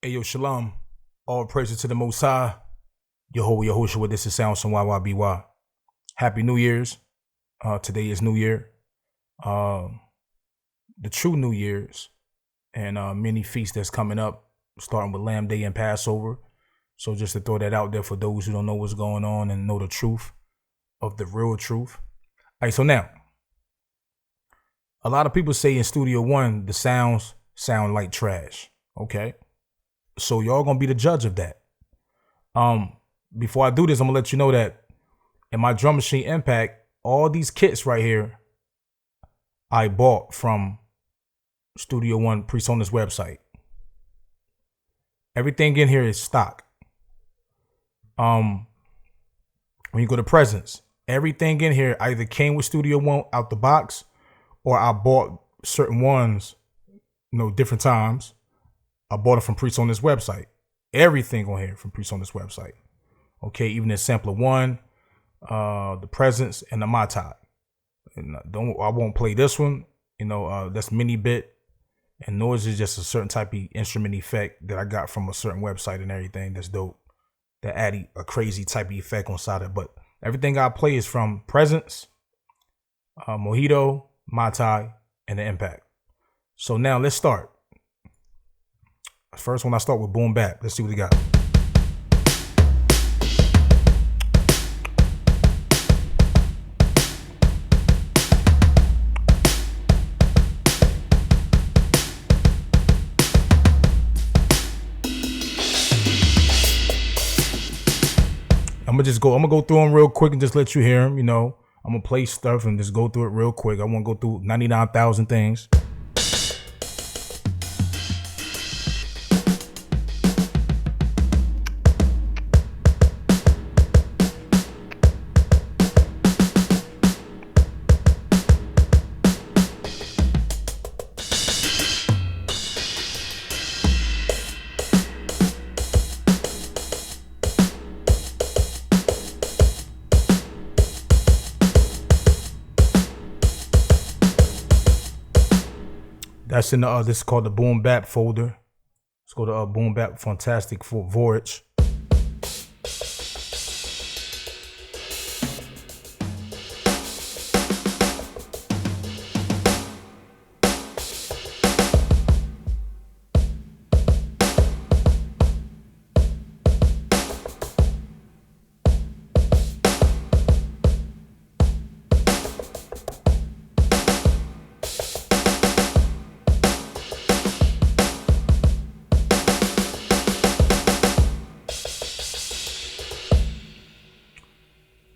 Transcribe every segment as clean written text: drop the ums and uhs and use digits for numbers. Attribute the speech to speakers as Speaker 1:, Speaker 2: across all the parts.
Speaker 1: Hey, yo, shalom. All praises to the Most High. Yehoshua, this is Sound from YYBY. Happy New Year's. Today is New Year. The true New Year's. And many feasts that's coming up, starting with Lamb Day and Passover. So just to throw that out there for those who don't know what's going on and know the truth of the real truth. All right, so now, a lot of people say in Studio One, the sounds sound like trash. Okay. So y'all gonna be the judge of that. Before I do this, I'm gonna let you know that in my drum machine Impact, all these kits right here, I bought from Studio One PreSonus website. Everything in here is stock. When you go to presents, everything in here either came with Studio One out the box, or I bought certain ones, different times. I bought it from PreSonus website. Everything on here from PreSonus website. Okay, even the sampler one, the presents, and the Matai. And I won't play this one. That's mini bit, and noise is just a certain type of instrument effect that I got from a certain website and everything. That's dope. That added a crazy type of effect on side of it. But everything I play is from presents, Mojito, Matai, and the Impact. So now let's start. First one, I start with Boom Bap. Let's see what we got. I'm gonna go through them real quick and just let you hear them. I'm gonna play stuff and just go through it real quick. I won't go through 99,000 things. That's in the this is called the Boom Bap folder. Let's go to Boom Bap Fantastic for Voyage.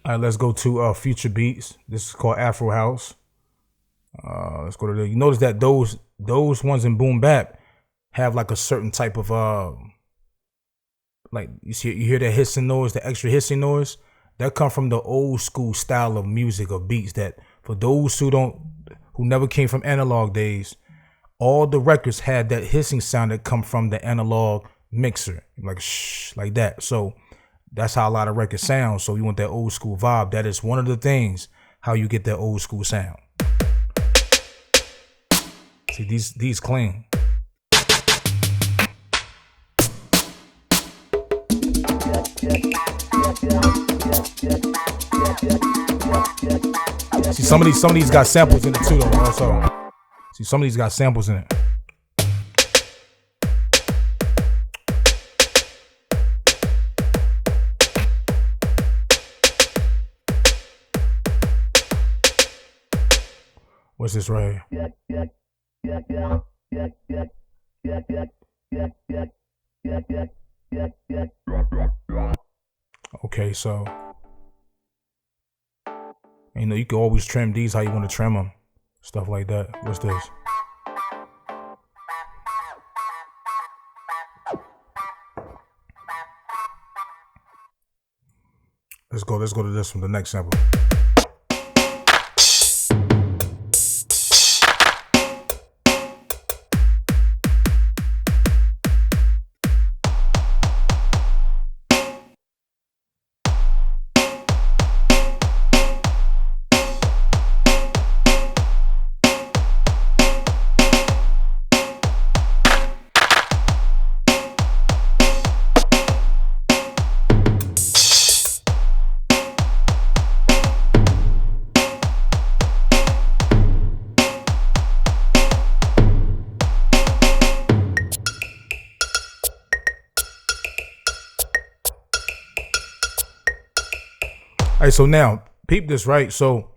Speaker 1: All right, let's go to Future Beats. This is called Afro House. Let's go to there. You notice that those ones in Boom Bap have like a certain type of like you hear that hissing noise, the extra hissing noise. That come from the old school style of music or beats that for those who never came from analog days, all the records had that hissing sound that come from the analog mixer, like shh, like that. So that's how a lot of records sound. So you want that old school vibe. That is one of the things how you get that old school sound. See, these clean. See, some of these got samples in it too though. Also, see, some of these got samples in it. What's this right here? Okay, so you can always trim these how you want to trim them, stuff like that. What's this? Let's go to this one, the next sample. right, so now peep this, right? So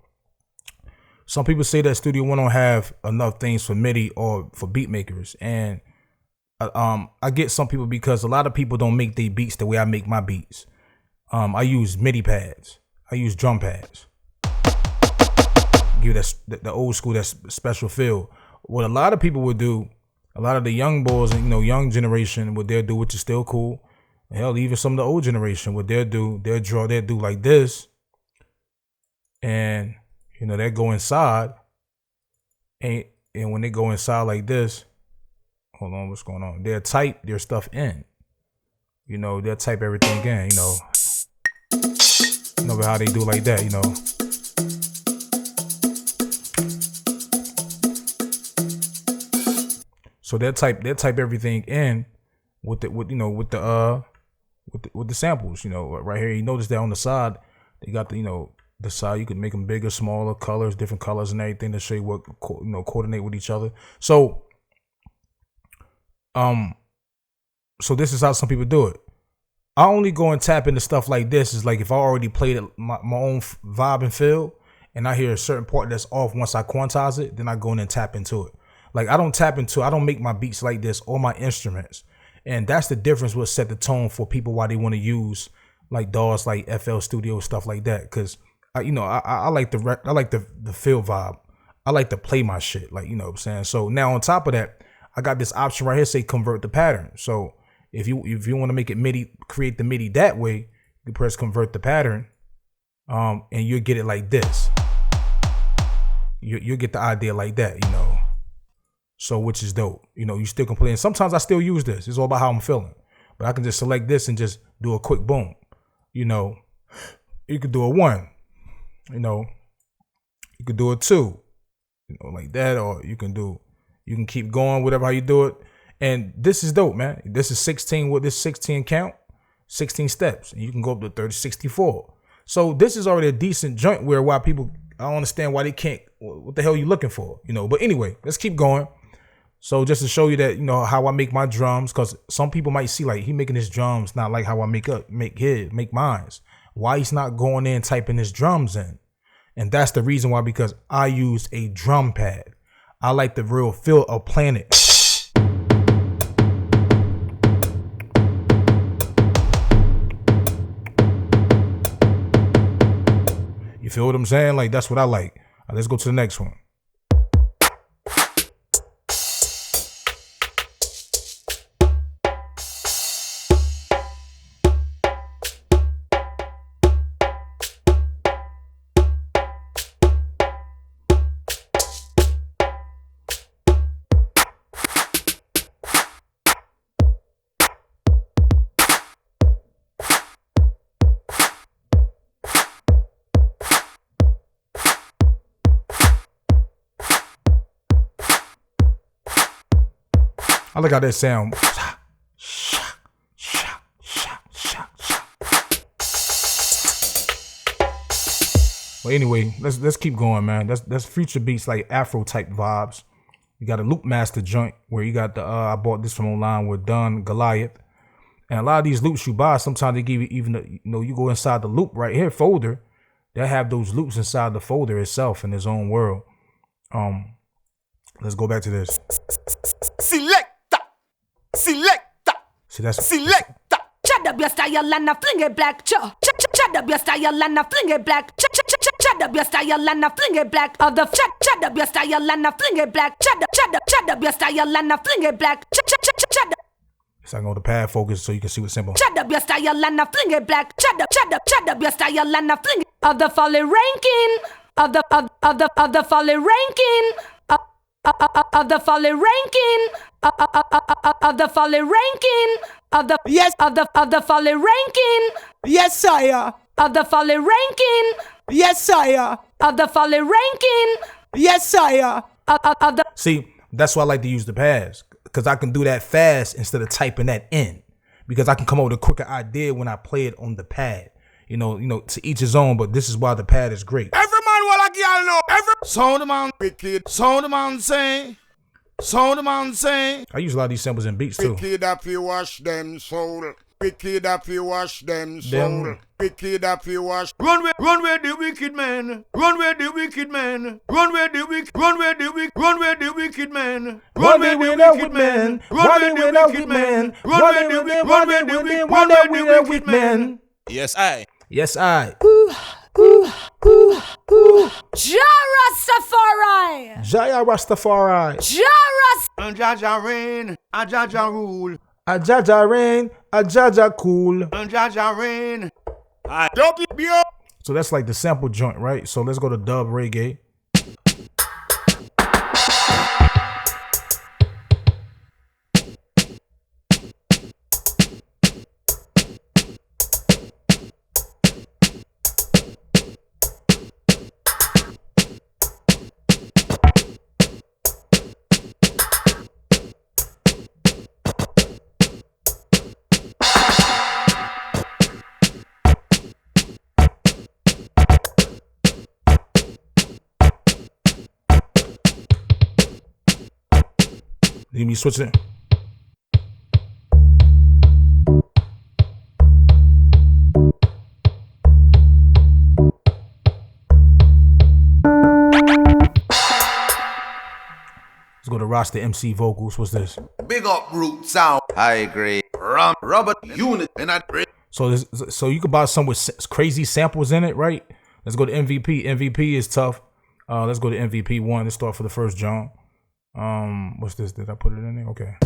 Speaker 1: some people say that Studio One don't have enough things for MIDI or for beat makers, and I get some people because a lot of people don't make their beats the way I make my beats. I use MIDI pads. I use drum pads. Give that the old school, that special feel. What a lot of people would do, a lot of the young boys, young generation, what they'll do, which is still cool. Hell, even some of the old generation, what they'll do, they'll do like this, and they'll go inside, and when they go inside like this, hold on, what's going on? They'll type their stuff in. They'll type everything in. How they do like that. So they'll type everything in with the samples. Right here, you notice that on the side they got the side, you can make them bigger, smaller, colors, different colors and everything to show you what coordinate with each other. So so this is how some people do it. I only go and tap into stuff like this is like if I already played it, my own vibe and feel, and I hear a certain part that's off. Once I quantize it, then I go in and tap into it. Like I don't make my beats like this or my instruments, and that's the difference. What set the tone for people why they want to use like DAWs, like FL Studio, stuff like that. Because I like the feel vibe. I like to play my shit, like what I'm saying. So now on top of that, I got this option right here, say convert the pattern. So if you want to make it MIDI, create the MIDI that way, you press convert the pattern, and you'll get it like this. You'll get the idea like that, So which is dope. You still can play. And sometimes I still use this. It's all about how I'm feeling. But I can just select this and just do a quick boom. You could do a 1. You could do a 2. Like that, or you can keep going, whatever how you do it. And this is dope, man. This is 16 with this 16 count, 16 steps. And you can go up to 30, 64. So this is already a decent joint why people, I don't understand why they can't, what the hell are you looking for? But anyway, let's keep going. So just to show you that, how I make my drums, because some people might see like he making his drums not like how I make mine. Why he's not going in typing his drums in. And that's the reason why, because I use a drum pad. I like the real feel of playing it. You feel what I'm saying? Like that's what I like. Let's go to the next one. I like how that sound. Well, anyway, let's keep going, man. That's future beats, like Afro type vibes. You got a loop master joint where you got the I bought this from online with Don Goliath, and a lot of these loops you buy, sometimes they give you even you go inside the loop right here folder, they have those loops inside the folder itself in its own world. Let's go back to this.
Speaker 2: Selecta.
Speaker 1: See, that's
Speaker 2: Selecta. Chad up your style and a fling it black. Chad up your style and a fling it black. Chad up your style and a fling it black. Of the chad up your style and a fling it black. Chad up your style and a fling it black. Chad.
Speaker 1: So I can go to pad focus so you can see what's simple.
Speaker 2: Chad up your style and a fling it black. Chad up your style and a fling it. Of the folly ranking. Of the folly ranking. Of the folly ranking. Of the folly ranking. Of the yes. Of the folly ranking.
Speaker 3: Yes, sire.
Speaker 2: Of the folly ranking.
Speaker 3: Yes, sire.
Speaker 2: Of the folly ranking.
Speaker 3: Yes, sire.
Speaker 2: Of the.
Speaker 1: See, that's why I like to use the pads, because I can do that fast instead of typing that in, because I can come up with a quicker idea when I play it on the pad. To each his own, but this is why the pad is great.
Speaker 4: Every man will like y'all know. Every sound man wicked. Sound man say. Sound man say.
Speaker 1: I use a lot of these samples in beats too.
Speaker 4: Wicked if you wash them soul. Wicked if you wash them soul.
Speaker 1: Them.
Speaker 4: Wicked if you wash. Run where the wicked man. Run where the wicked man. Run where the wicked. Run where the wicked. Run where the wicked man. Run where the wicked man. Run where the wicked man. Run where the wicked. Run where the wicked. Run where the wicked man.
Speaker 5: Yes, I.
Speaker 1: Yes, I.
Speaker 2: Jah Rastafari.
Speaker 1: Jaya Rastafari.
Speaker 2: Jah
Speaker 4: Jaja reign, a Jaja rule,
Speaker 1: Ajaja rain, Ajaja cool.
Speaker 4: Jaja reign. W.
Speaker 1: So that's like the sample joint, right? So let's go to dub reggae. Let me switch it. Let's go to Rasta MC vocals. What's this?
Speaker 6: Big up root sound. I agree. Robert unit and I.
Speaker 1: So you could buy some with crazy samples in it, right? Let's go to MVP. MVP is tough. Let's go to MVP 1. Let's start for the first John. What's this? Did I put it in there? Okay.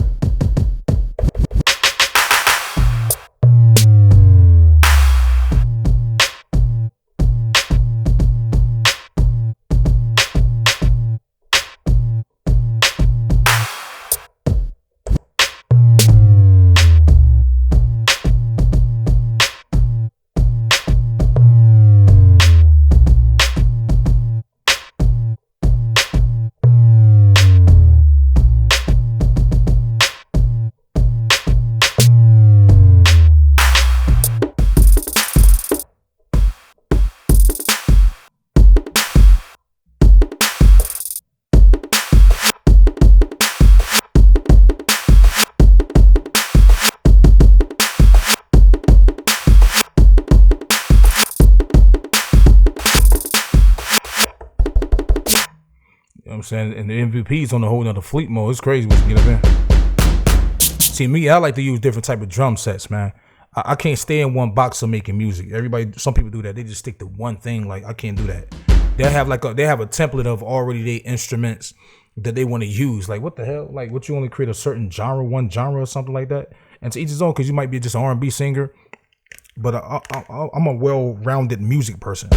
Speaker 1: I'm saying, and the MVP's on a whole nother fleet mode. It's crazy when you get up in. See, me, I like to use different type of drum sets, man. I can't stay in one box of making music. Some people do that. They just stick to one thing. Like, I can't do that. They have a template of already their instruments that they want to use. Like, what the hell? Like, what, you only create a certain genre, one genre or something like that? And to each his own, because you might be just an R&B singer, but I'm a well-rounded music person.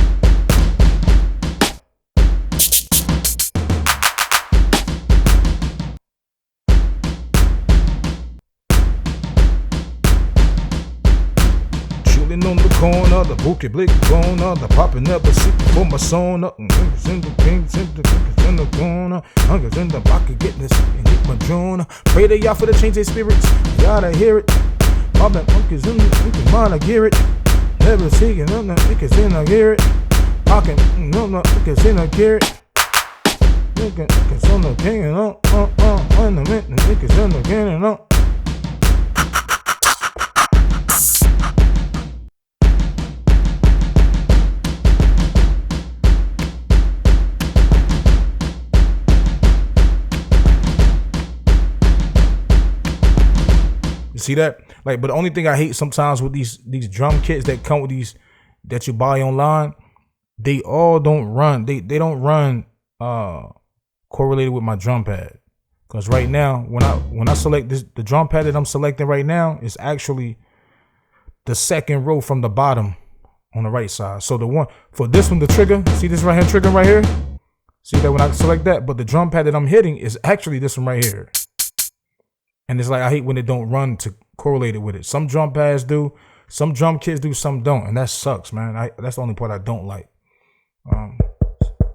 Speaker 1: On the corner, the bookie blick corner, the popping up a seat for my son up. Niggas in the kings, in the corner, niggas in the pocket getting this and get my drone. Pray to y'all for the change their spirits, gotta hear it. All the niggas in the niggas wanna gear it. Never seeing none the niggas in the gear it. Talking, no niggas in the gear it. Niggas on the king and on the minute, niggas in the king and on. See that? Like, but the only thing I hate sometimes with these drum kits that come with these that you buy online, they all don't run. They don't run correlated with my drum pad. Because right now, when I select the drum pad that I'm selecting right now is actually the second row from the bottom on the right side. So the one for this one, the trigger, see this right hand trigger right here? See that when I select that, but the drum pad that I'm hitting is actually this one right here. And it's like, I hate when it don't run to correlate it with it. Some drum pads do, some drum kits do, some don't. And that sucks, man. That's the only part I don't like.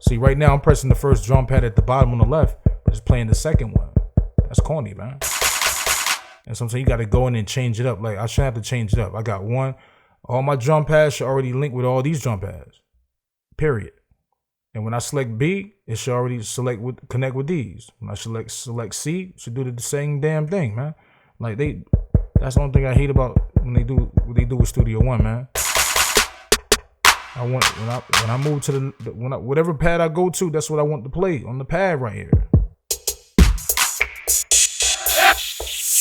Speaker 1: See, right now I'm pressing the first drum pad at the bottom on the left, but it's playing the second one. That's corny, man. And sometimes you got to go in and change it up. Like, I shouldn't have to change it up. I got one. All my drum pads should already link with all these drum pads. Period. And when I select B, it should already connect with these. When I select C, it should do the same damn thing, man. Like, that's the only thing I hate about when they do with Studio One, man. I want when I move to whatever pad I go to, that's what I want to play on the pad right here.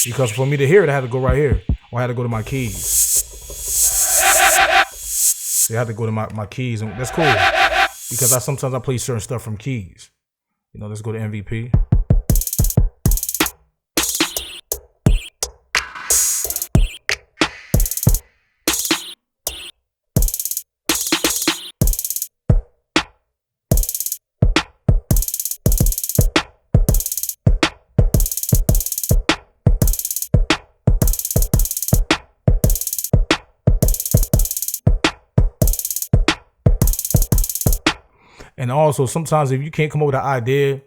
Speaker 1: Because for me to hear it, I had to go right here, or I had to go to my keys. See, I had to go to my keys, and that's cool because sometimes I play certain stuff from keys. You know, let's go to MVP. And also, sometimes if you can't come up with an idea,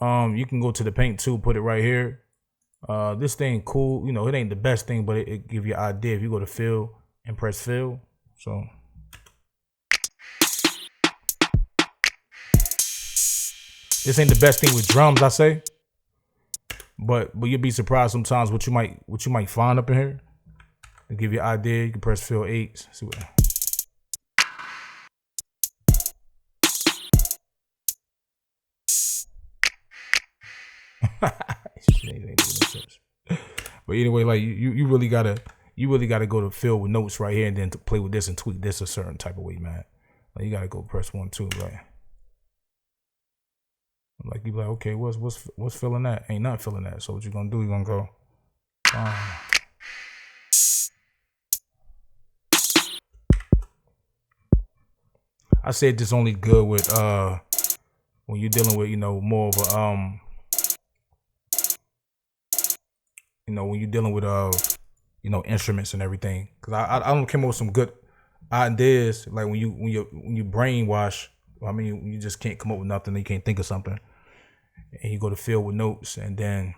Speaker 1: you can go to the paint tool, put it right here. This thing cool, you know, it ain't the best thing, but it give you an idea. If you go to fill and press fill, so this ain't the best thing with drums, I say, but you'll be surprised sometimes what you might find up in here. To give you an idea, you can press fill 8. See what. But anyway, like you really gotta go to fill with notes right here and then to play with this and tweak this a certain type of way, man. Like you gotta go press 1, 2, right? Like you be like, okay, what's filling that? Ain't not filling that. So what you gonna do? You gonna go. I said this only good with when you're dealing with, you know, more of a you know, when you're dealing with you know, instruments and everything. Cause I don't come up with some good ideas. Like when you brainwash, I mean, you just can't come up with nothing. You can't think of something, and you go to fill with notes, and then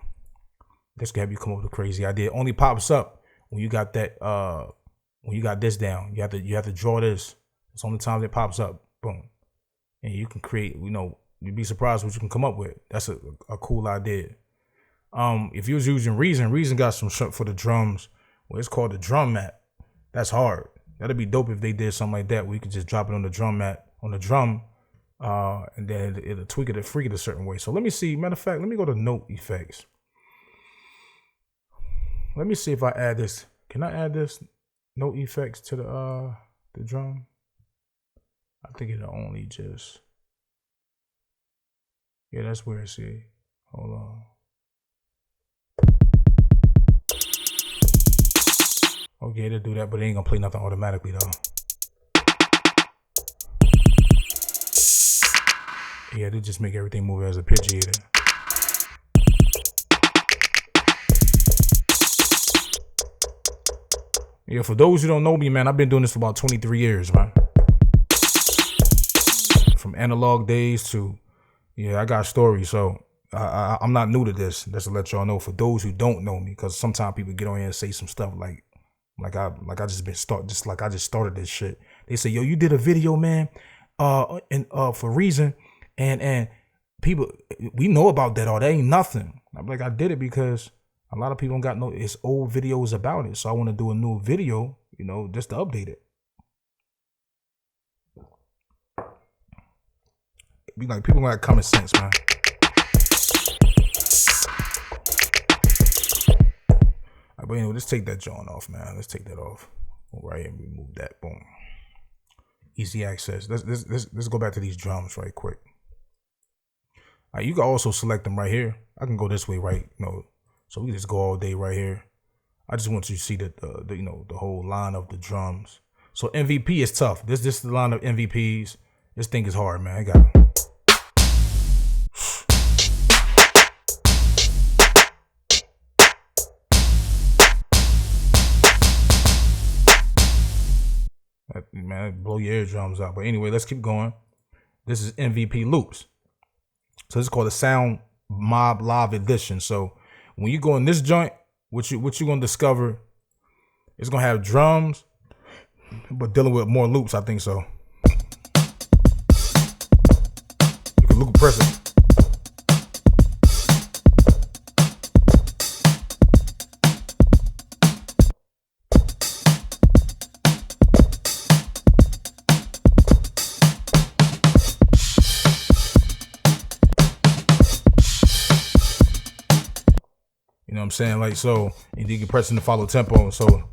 Speaker 1: this can have you come up with a crazy idea. It only pops up when you got that when you got this down. You have to draw this. It's the only time it pops up. Boom, and you can create. You know, you'd be surprised what you can come up with. That's a cool idea. If you was using Reason got some shit for the drums. Well, it's called the drum mat. That's hard. That'd be dope if they did something like that where you could just drop it on the drum mat, on the drum, and then it'll tweak it and freak it a certain way. So let me see. Matter of fact, let me go to note effects. Let me see if I add this. Can I add this note effects to the drum? I think it'll only just. Yeah, that's where it's see. Hold on. Okay, they'll do that, but they ain't gonna play nothing automatically though. Yeah, they just make everything move as a arpeggiator. Yeah, for those who don't know me, man, I've been doing this for about 23 years, man. From analog days to, yeah, I got stories, so I'm not new to this. That's to let y'all know. For those who don't know me, because sometimes people get on here and say some stuff like I just started this shit. They say, yo, you did a video, man, for Reason, and people, we know about that. Or that ain't nothing. I'm like, I did it because a lot of people don't got no. It's old videos about it, so I want to do a new video, you know, just to update it. Be like, people got common sense, man. But anyway, let's take that joint off, man. Let's take that off. Right here, remove that. Boom. Easy access. Let's go back to these drums right quick. All right, you can also select them right here. I can go this way, right? You know, so we can just go all day right here. I just want you to see the you know, the whole line of the drums. So MVP is tough. This is the line of MVPs. This thing is hard, man. I got it. Man, blow your eardrums out. But anyway, let's keep going. This is MVP loops. So this is called the Sound Mob Live Edition. So when you go in this joint, what you gonna discover, it's gonna have drums, but dealing with more loops, I think so. You can loop press it. know what I'm saying? Like so, and you can press in the follow tempo. So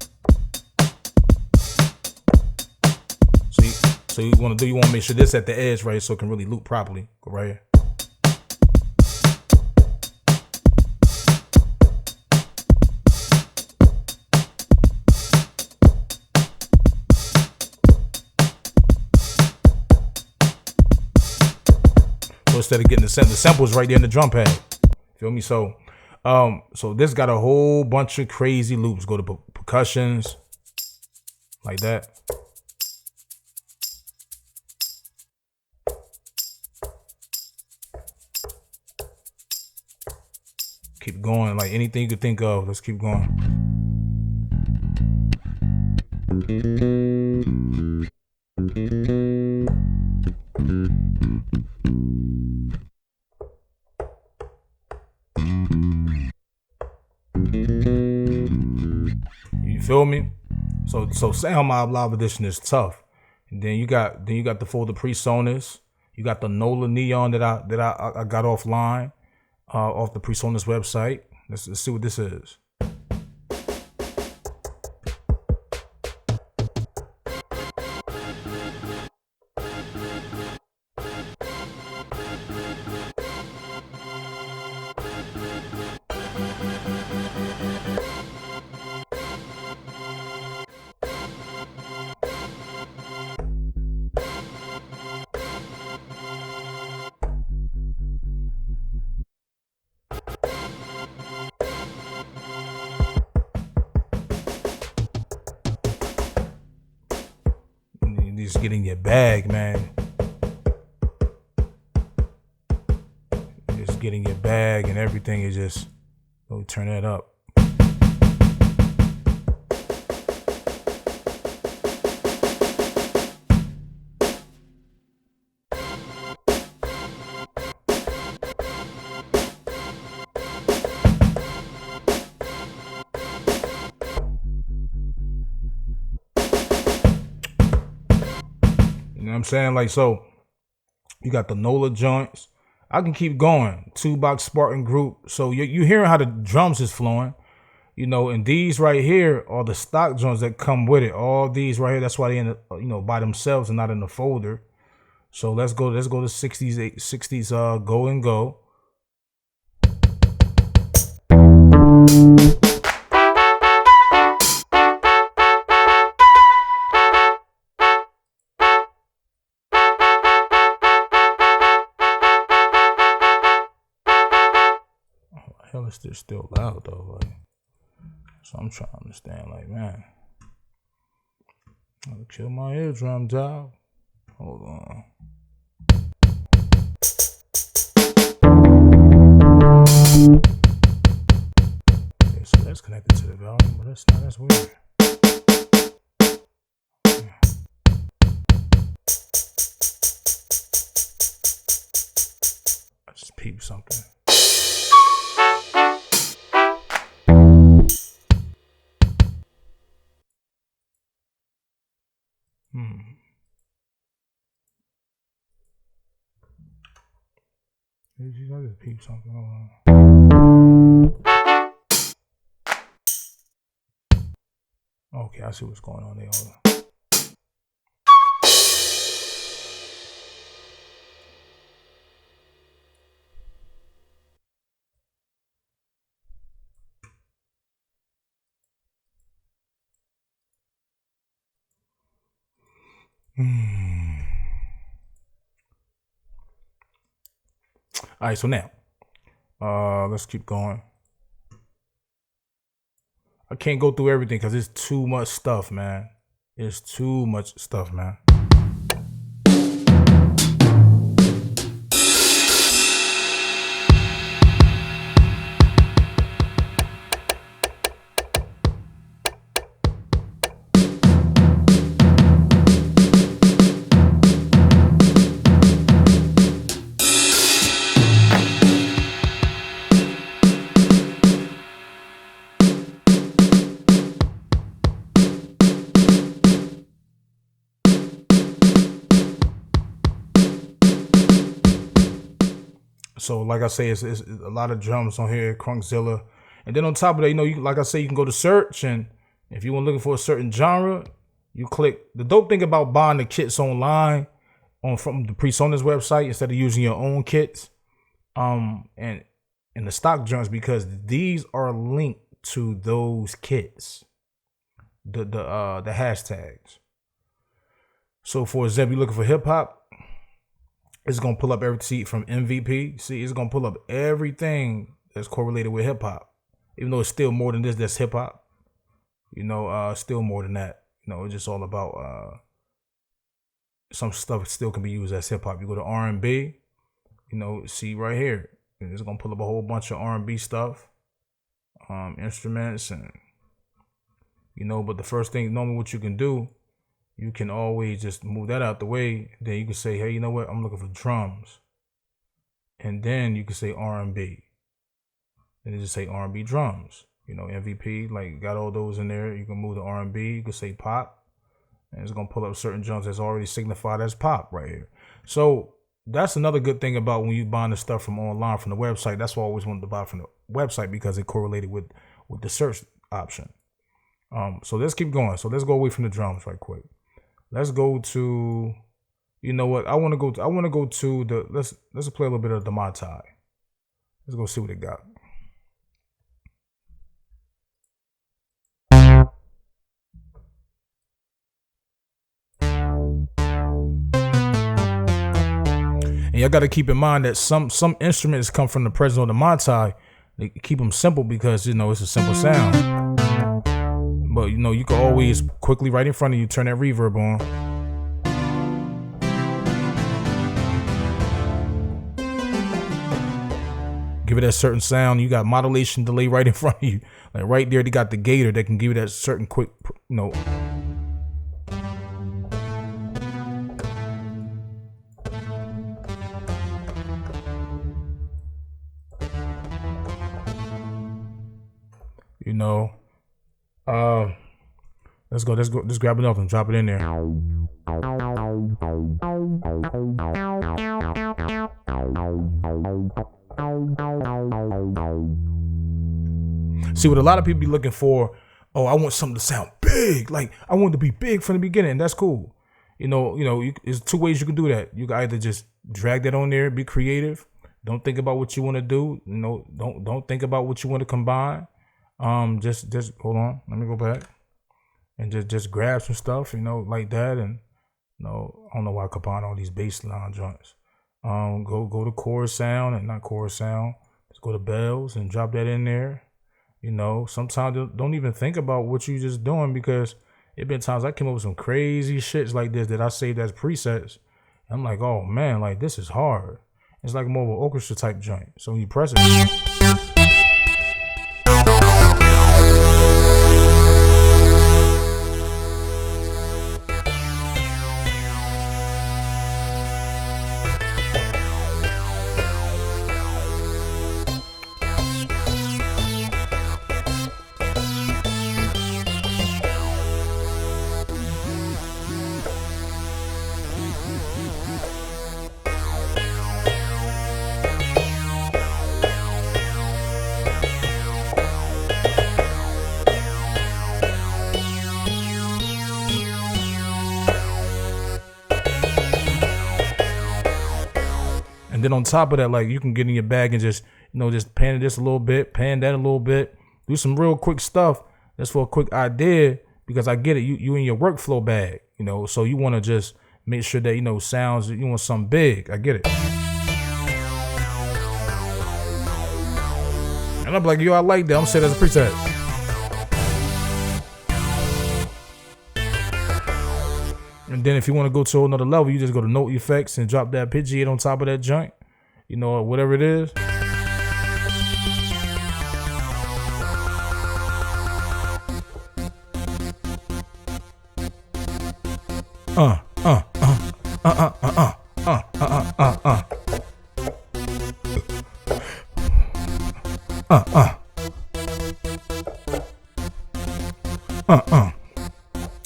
Speaker 1: you want to make sure this at the edge, right? So it can really loop properly. Go right here. So instead of getting the samples right there in the drum pad, feel me? So, so this got a whole bunch of crazy loops. Go to percussions, like that. Keep going, like anything you could think of. Let's keep going. You feel me? So Sound Mob Live Edition is tough. And then you got the folder PreSonus. You got the NOLA Neon that I got offline. Off the PreSonus website. Let's see what this is. Just get in your bag, man. Just get in your bag and everything is just, let me turn that up. You know what I'm saying? Like, so you got the NOLA joints. I can keep going. 2-box Spartan group. So you hearing how the drums is flowing, you know, and these right here are the stock joints that come with it. All these right here, that's why they in the, you know, by themselves and not in the folder. So let's go to 60s Go and Go. Hell, it's still loud though, like, so I'm trying to understand, like, man, I'll kill my eardrum, dog. Hold on. Okay, so that's connected to the volume, but that's weird. I just peeped something. I just peeped something. Hold on. Okay, I see what's going on there. Hold on. All right, so now, let's keep going. I can't go through everything because it's too much stuff, man. It's too much stuff, man. So like I say, it's a lot of drums on here. Crunkzilla. And then on top of that, you like I say, you can go to search, and if you want looking for a certain genre, you click. The dope thing about buying the kits online from the PreSonus website instead of using your own kits, and the stock joints, because these are linked to those kits, the hashtags. So for example, you're looking for hip hop, it's gonna pull up everything from MVP. See, it's gonna pull up everything that's correlated with hip hop, even though it's still more than this. That's hip hop, still more than that. It's just all about some stuff still can be used as hip hop. You go to R&B, see right here, and it's gonna pull up a whole bunch of R&B stuff, instruments, and But the first thing, normally, what you can do, you can always just move that out the way. Then you can say, hey, you know what? I'm looking for drums. And then you can say R&B. And just say R&B drums. MVP, like got all those in there. You can move to R&B. You can say pop. And it's going to pull up certain drums that's already signified as pop right here. So that's another good thing about when you buying the stuff from online, from the website. That's why I always wanted to buy from the website, because it correlated with the search option. So let's keep going. So let's go away from the drums right quick. Let's go to, I want to go to the, let's play a little bit of the Mai Tai. Let's go see what it got. And y'all got to keep in mind that some instruments come from the president of the Mai Tai. They keep them simple because, it's a simple sound. But, you can always quickly right in front of you, turn that reverb on. Give it that certain sound. You got modulation delay right in front of you. Like right there, they got the gator that can give you that certain quick, let's go, just grab another and drop it in there. See, what a lot of people be looking for, I want something to sound big. Like, I want it to be big from the beginning. That's cool. There's two ways you can do that. You can either just drag that on there, be creative. Don't think about what you want to do. Don't think about what you want to combine. Just hold on. Let me go back and just grab some stuff, like that. And I don't know why I combine all these bass line joints. Go to chorus sound and not chorus sound. Just go to bells and drop that in there. Sometimes don't even think about what you just doing, because it been times I came up with some crazy shits like this that I saved as presets. And I'm like, oh man, like this is hard. It's like more of an orchestra type joint. So when you press it. Then on top of that, like you can get in your bag and just, just pan this a little bit, pan that a little bit, do some real quick stuff. That's for a quick idea, because I get it. You in your workflow bag, so you want to just make sure that, sounds, you want something big. I get it. And I'm like, I like that. I'm saying that's a preset. And then if you want to go to another level, you just go to Note Effects and drop that Pidgeot on top of that joint, or whatever it is.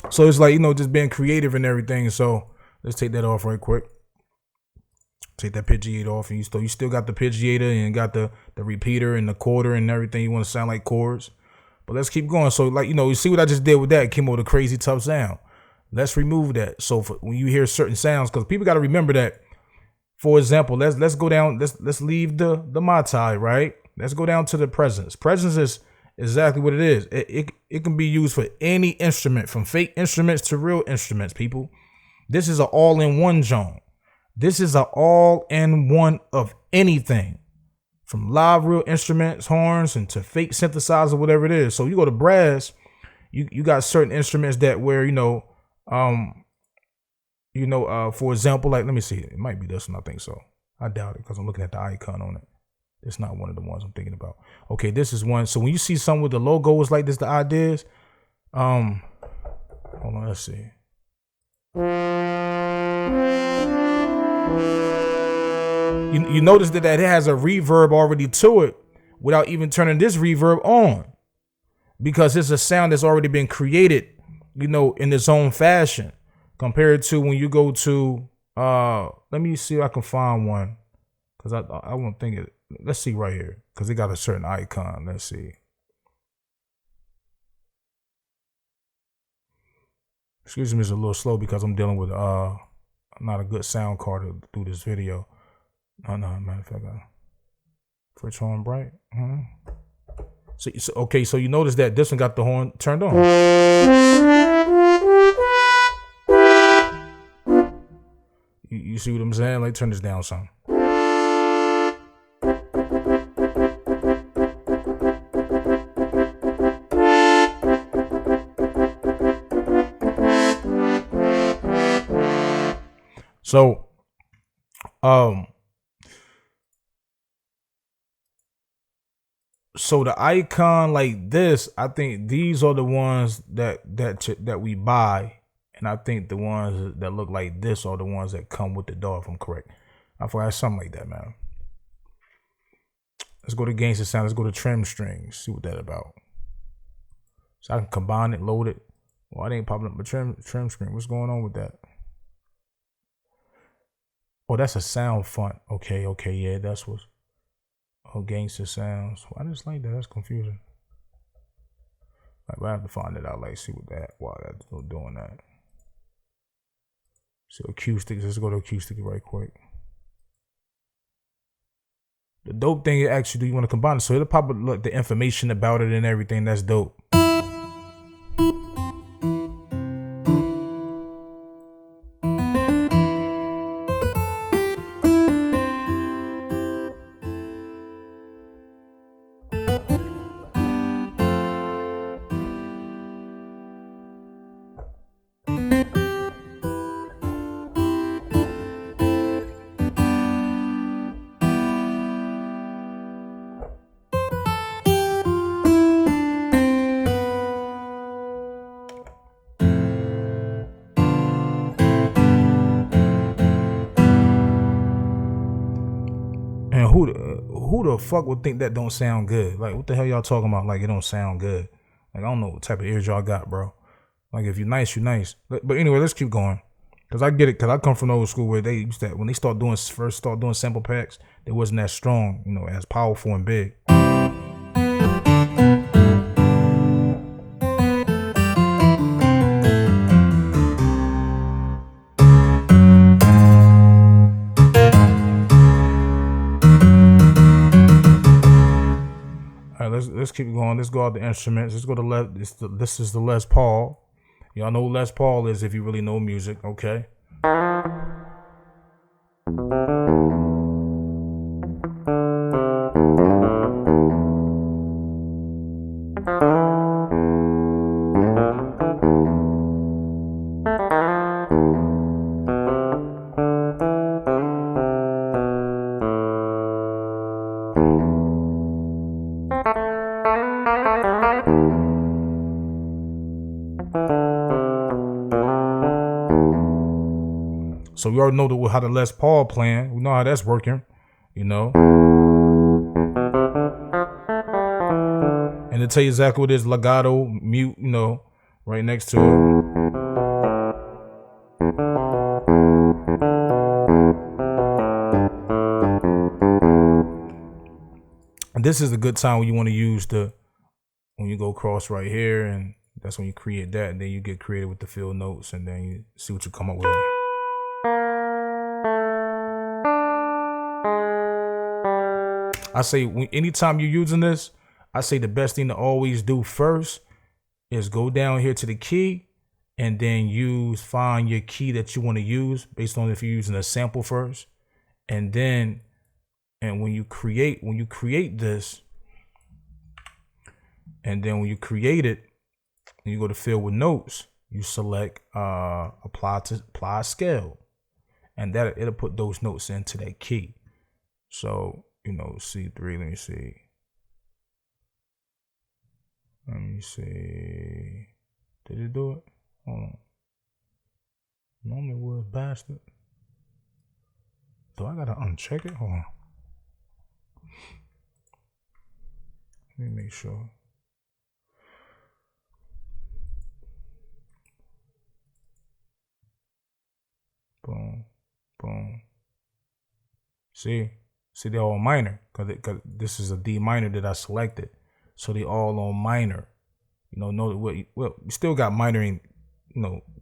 Speaker 1: So it's like, just being creative and everything. So let's take that off right quick. Take that pidgeot off, and you still got the pidgeator and got the repeater and the quarter and everything. You want to sound like chords. But let's keep going. So, like, you see what I just did with that? It came with a crazy tough sound. Let's remove that. So when you hear certain sounds, because people got to remember that. For example, let's go down. Let's leave the Matai, right? Let's go down to the presence. Presence is exactly what it is. It can be used for any instrument, from fake instruments to real instruments. People, this is an all-in-one zone. This is an all-in-one of anything, from live real instruments, horns, and to fake synthesizer, whatever it is. So you go to brass, you got certain instruments that where for example, like, let me see, it might be this one. I think so. I doubt it because I'm looking at the icon on it. It's not one of the ones I'm thinking about. Okay, this is one. So when you see something with the logos like this, the ideas, hold on, let's see. You notice that it has a reverb already to it without even turning this reverb on, because it's a sound that's already been created, in its own fashion, compared to when you go to, let me see if I can find one, because I won't think it. Let's see right here, because it got a certain icon. Let's see. Excuse me, it's a little slow because I'm dealing with not a good sound card to do this video. No, matter of fact, Fritz horn bright. So you notice that this one got the horn turned on. You see what I'm saying? Like, turn this down some. So the icon like this, I think these are the ones that we buy, and I think the ones that look like this are the ones that come with the DAW, if I'm correct. I forgot something like that, man. Let's go to Gangsta Sound. Let's go to Trim Strings. See what that's about. So I can combine it, load it. Well, it ain't popping up, but trim screen. What's going on with that? Oh, that's a sound font. Okay, yeah, that's what's. Oh, Gangsta Sounds. Why just like that? That's confusing. Like, I have to find it out. Like, see what that. Why that's doing that. So acoustics. Let's go to acoustic right quick. The dope thing is actually, do you want to combine it? So it'll pop up, look, the information about it and everything. That's dope. And who the fuck would think that don't sound good? Like, what the hell y'all talking about? Like, it don't sound good. Like, I don't know what type of ears y'all got, bro. Like, if you're nice, you're nice. But anyway, let's keep going. Cause I get it. Cause I come from the old school where they used to, when they first start doing sample packs, they wasn't that strong, as powerful and big. Let's keep going. Let's go out the instruments. Let's go to this is the Les Paul. Y'all know who Les Paul is if you really know music, okay? So we already know how the Les Paul playing. We know how that's working, And to tell you exactly what it is, legato, mute, right next to it. this is a good time when you want to use when you go across right here, and that's when you create that, and then you get creative with the field notes, and then you see what you come up with. I say anytime you're using this, I say the best thing to always do first is go down here to the key and then find your key that you want to use based on if you're using a sample first. And when you create this, and then when you create it, and you go to fill with notes, you select apply scale, and it'll put those notes into that key. So, C3, let me see. Did it do it? Hold on. Normally it would, bastard. Do I gotta uncheck it? Hold on. Let me make sure. Boom, boom. See, they're all minor because this is a D minor that I selected, so they all on minor. We still got minoring,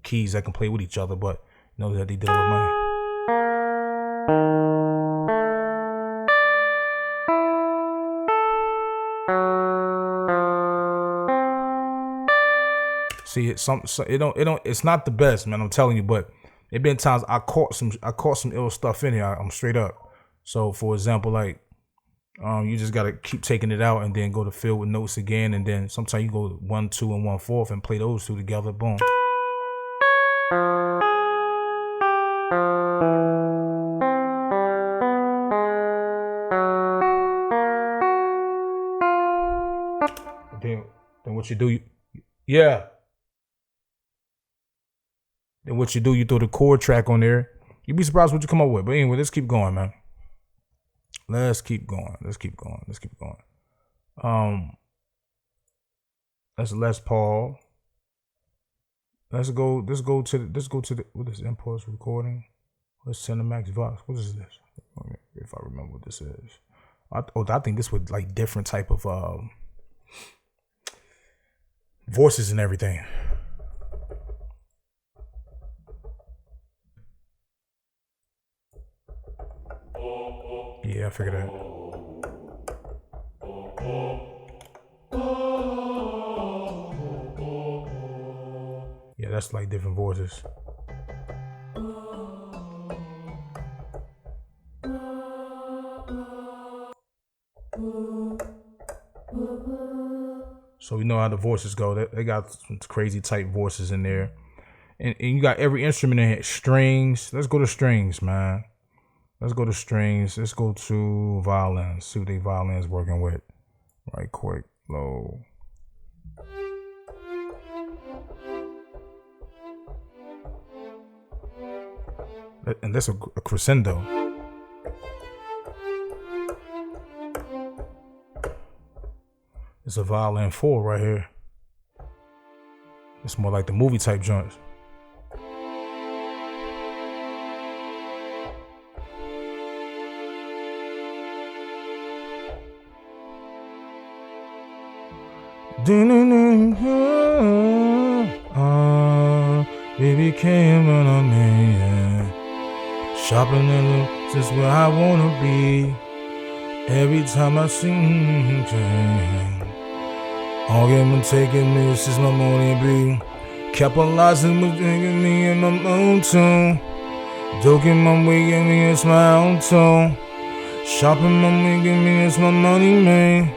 Speaker 1: keys that can play with each other, but know that they deal with minor. See, it's not the best, man. I'm telling you, but it been times I caught some ill stuff in here. I'm straight up. So, for example, like, you just gotta keep taking it out and then go to fill with notes again, and then sometimes you go 1, 2, and 1/4 and play those two together. Boom. Then what you do? Then what you do? You throw the chord track on there. You'd be surprised what you come up with. But anyway, let's keep going, man. Let's keep going. That's Les Paul. Let's go to the what is impulse recording? What's Cinemax Vox? What is this? If I remember what this is. I think this would like different type of voices and everything. Yeah, I figured that. Yeah, that's like different voices. So you know how the voices go. They got some crazy type voices in there. And you got every instrument in here. Strings. Let's go to strings, man. Let's go to strings. Let's go to violins. See what they violins working with. Right quick. Low. And that's a crescendo. It's a violin 4 right here. It's more like the movie type joints. Baby came on a man. Shopping is where I wanna be. Every time I see him, all give and taking me, this is my morning be. Capitalizing with drinking me in my own tune. Joking my way, give me a smile tone. Shopping my way, give me it's my money, man.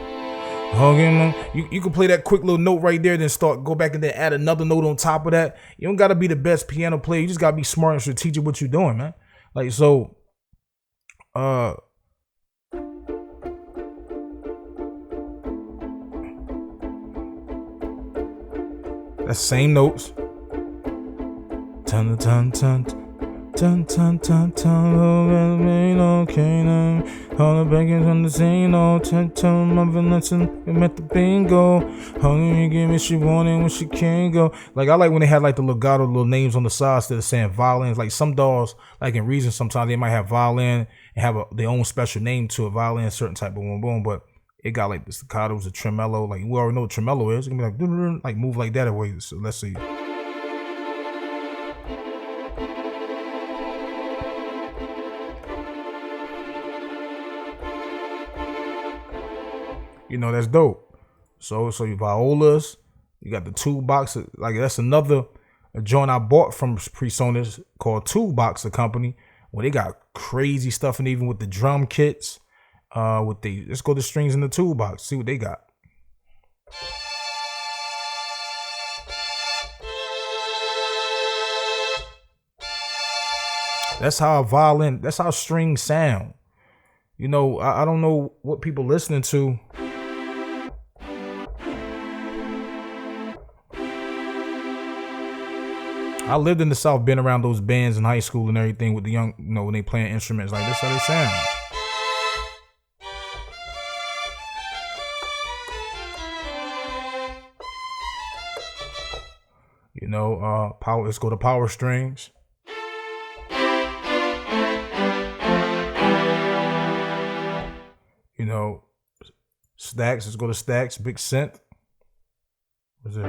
Speaker 1: You can play that quick little note right there, then go back and then add another note on top of that. You don't gotta be the best piano player. You just gotta be smart and strategic what you're doing, man. Like so, that's same notes. Ton ton ton ton ton ton ton. Okay, all the beggars on the scene. Oh, ton my Vanessa. We met the bingo. Honey, you give me she wanted when she can't go. Like I like when they had like the legato little names on the side instead of saying violins. Like some dolls, like in Reason, sometimes they might have violin and have their own special name to a violin, certain type of boom boom. But it got like the staccatos, the tremolo. Like we already know what tremolo is. It's gonna be like move like that away. So let's see. You know, that's dope. So your violas, you got the toolbox. Like that's another joint I bought from PreSonus called Toolbox, a company where they got crazy stuff, and even with the drum kits, let's go to strings in the toolbox, see what they got. That's how strings sound. You know, I don't know what people listening to. I lived in the South, been around those bands in high school and everything with the young, you know, when they playing instruments. Like, that's how they sound. You know, let's go to power strings. You know, stacks, let's go to stacks, big synth. What's it?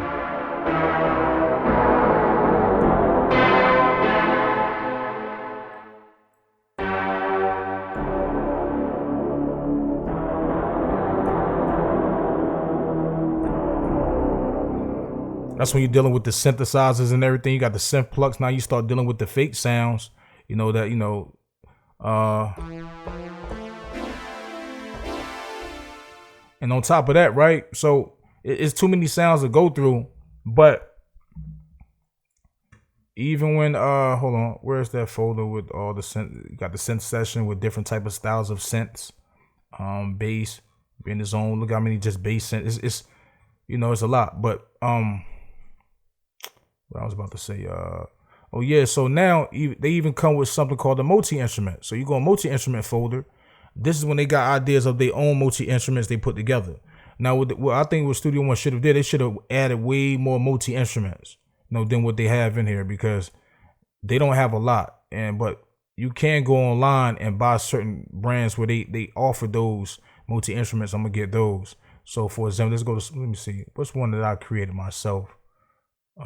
Speaker 1: That's when you're dealing with the synthesizers and everything. You got the synth plucks. Now you start dealing with the fake sounds. You know that, you know, and on top of that, right? So it's too many sounds to go through. But even when hold on, where's that folder with all the synth? You got the synth session with different type of styles of synths, bass, in the zone. Look how many just bass synths. It's you know, it's a lot. But what I was about to say, oh yeah, so now they even come with something called a multi-instrument. So you go a multi-instrument folder. This is when they got ideas of their own multi-instruments they put together. Now, what I think what Studio One should have did, they should have added way more multi-instruments, you know, than what they have in here, because they don't have a lot. But you can go online and buy certain brands where they offer those multi-instruments. I'm gonna get those. So for example, let's go to, let me see, what's one that I created myself? I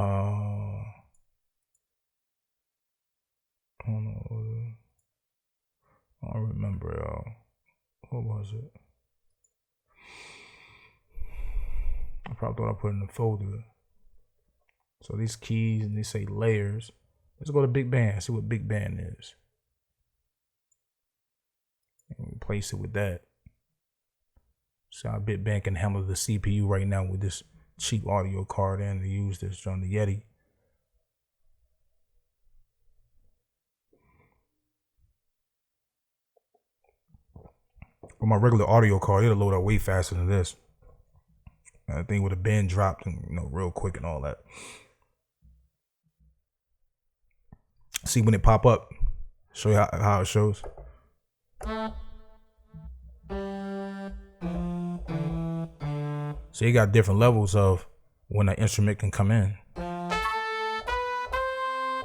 Speaker 1: don't know. I don't remember. What was it? I probably thought I put it in the folder. So these keys, and they say layers. Let's go to Big Band. See what Big Band is. And replace it with that. See how Big Band can handle the CPU right now with this cheap audio card, and to use this on the Yeti. With my regular audio card, it'll load up way faster than this. That thing with a bend dropped, and you know, real quick and all that. See when it pop up, show you how it shows. So you got different levels of when an instrument can come in.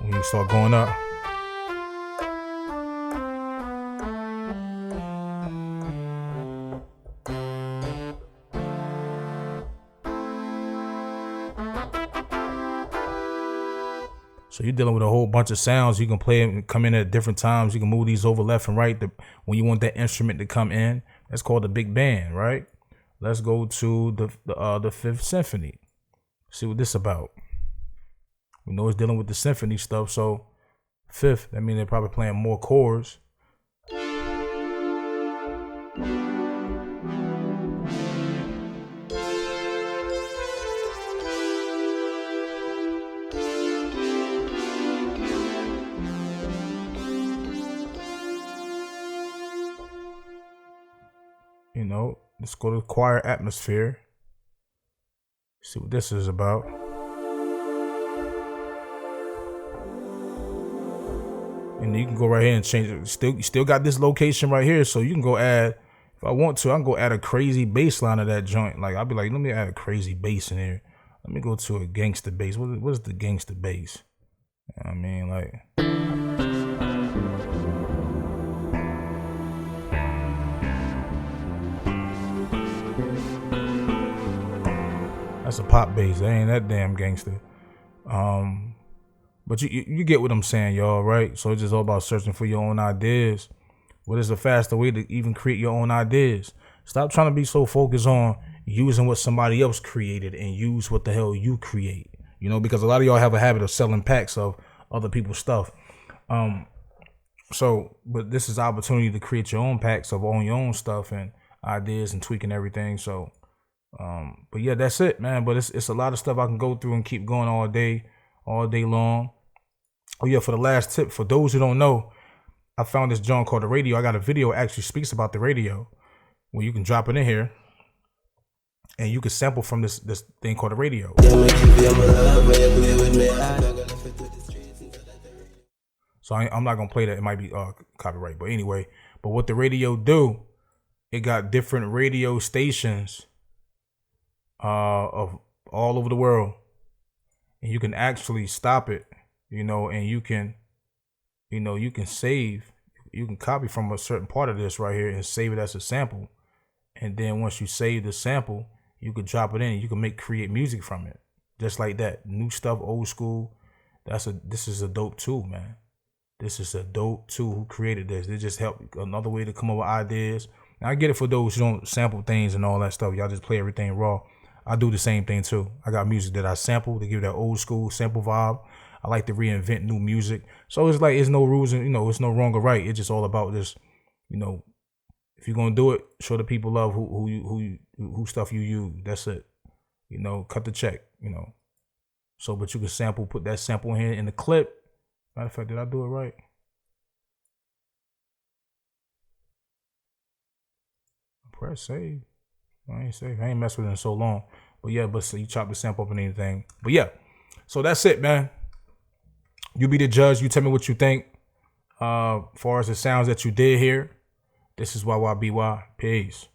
Speaker 1: When you start going up. So you're dealing with a whole bunch of sounds. You can play it and come in at different times. You can move these over left and right when you want that instrument to come in. That's called the big band, right? Let's go to the Fifth Symphony. See what this about. We know it's dealing with the symphony stuff. So fifth, that means they're probably playing more chords. You know, let's go to choir atmosphere. See what this is about. And you can go right here and change it. You still got this location right here, so you can go add. If I want to, I can go add a crazy bass line of that joint. Like I'll be like, let me add a crazy bass in here. Let me go to a gangster bass. What's the gangster bass? You know what I mean, like. a pop bass. That ain't that damn gangster. But you get what I'm saying, y'all, right? So it's just all about searching for your own ideas. What is a faster way to even create your own ideas? Stop trying to be so focused on using what somebody else created and use what the hell you create. You know, because a lot of y'all have a habit of selling packs of other people's stuff. But this is the opportunity to create your own packs of your own stuff and ideas and tweaking everything. So, but yeah, that's it, man. But it's a lot of stuff I can go through and keep going all day long. Oh yeah, for the last tip, for those who don't know, I found this joint called the radio. I got a video that actually speaks about the radio, where you can drop it in here and you can sample from this thing called the radio. So I'm not gonna play that. It might be copyright, but anyway. But what the radio do, it got different radio stations of all over the world, and you can actually stop it, you know, and you can save, you can copy from a certain part of this right here and save it as a sample. And then once you save the sample, you can drop it in and you can create music from it. Just like that. New stuff, old school. This is a dope tool, man. This is a dope tool. Who created this? They just help, another way to come up with ideas. Now I get it for those who don't sample things and all that stuff. Y'all just play everything raw. I do the same thing too. I got music that I sample to give that old school sample vibe. I like to reinvent new music. So it's like, it's no rules and, it's no wrong or right. It's just all about this, if you're going to do it, show the people love who stuff you use. That's it. Cut the check, So, but you can put that sample in here in the clip. Matter of fact, did I do it right? Press save. I ain't save. I ain't messed with it in so long. But yeah, so you chop the sample up and anything. But yeah, so that's it, man. You be the judge. You tell me what you think. Far as the sounds that you did hear. This is YYBY. Peace.